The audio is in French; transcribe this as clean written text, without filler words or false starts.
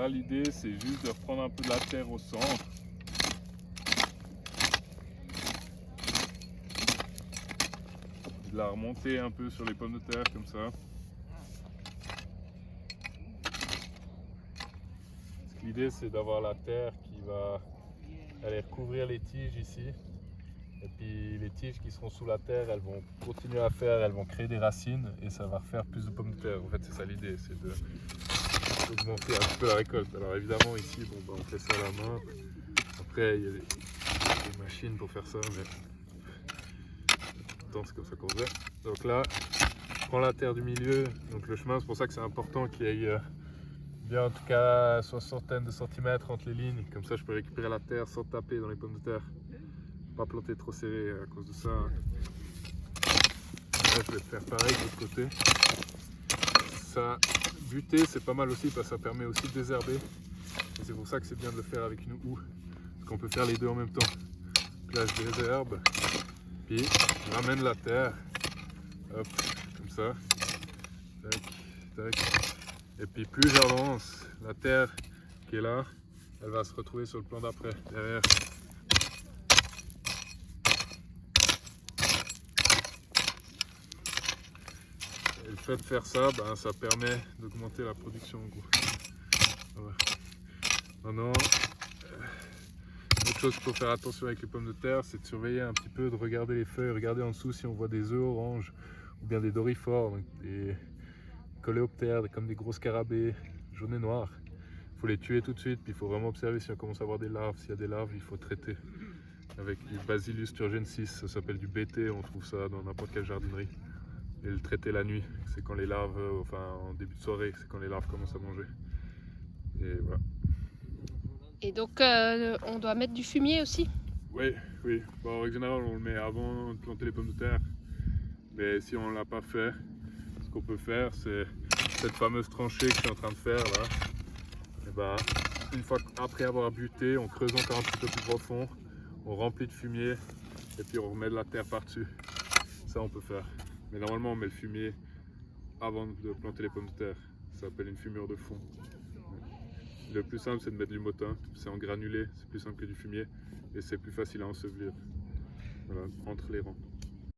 là, l'idée, c'est juste de reprendre un peu de la terre au centre. De la remonter un peu sur les pommes de terre, comme ça. L'idée, c'est d'avoir la terre qui va aller recouvrir les tiges ici. Et puis les tiges qui seront sous la terre, elles vont continuer à faire, elles vont créer des racines et ça va refaire plus de pommes de terre. En fait, c'est ça l'idée, c'est d'augmenter un petit peu la récolte. Alors évidemment, ici, on fait ça à la main. Après, il y a des machines pour faire ça, mais pourtant, c'est comme ça qu'on faisait. Donc là, je prends la terre du milieu. Donc le chemin, c'est pour ça que c'est important qu'il y ait bien en tout cas soixantaine de centimètres entre les lignes. Comme ça, je peux récupérer la terre sans taper dans les pommes de terre. Pas planter trop serré à cause de ça. Là, je vais faire pareil de l'autre côté. Ça, buter, c'est pas mal aussi parce que ça permet aussi de désherber. Et c'est pour ça que c'est bien de le faire avec une houe. Parce qu'on peut faire les deux en même temps. Donc là, je désherbe. Puis, je ramène la terre. Hop, comme ça. Tac, tac. Et puis, plus j'avance, la terre qui est là, elle va se retrouver sur le plan d'après, derrière. Et le fait de faire ça, ça permet d'augmenter la production en gros. Voilà. Maintenant, autre chose qu'il faut faire attention avec les pommes de terre, c'est de surveiller un petit peu, de regarder les feuilles, regarder en dessous si on voit des œufs oranges ou bien des dorifores, donc des coléoptères, comme des gros scarabées jaunes et noirs. Il faut les tuer tout de suite, puis il faut vraiment observer si on commence à avoir des larves. S'il y a des larves, il faut traiter avec du Bacillus turgensis, ça s'appelle du BT, on trouve ça dans n'importe quelle jardinerie. Et le traiter la nuit, c'est quand les larves, en début de soirée, c'est quand les larves commencent à manger. Et voilà. Et donc, on doit mettre du fumier aussi? Oui, oui. Bon, en règle générale, on le met avant de planter les pommes de terre. Mais si on ne l'a pas fait, ce qu'on peut faire, c'est cette fameuse tranchée que je suis en train de faire là. Et une fois après avoir buté, on creuse encore un petit peu plus profond, on remplit de fumier et puis on remet de la terre par-dessus. Ça, on peut faire. Mais normalement, on met le fumier avant de planter les pommes de terre. Ça s'appelle une fumure de fond. Le plus simple, c'est de mettre du motin. C'est en granulé, c'est plus simple que du fumier et c'est plus facile à ensevelir. Voilà, entre les rangs.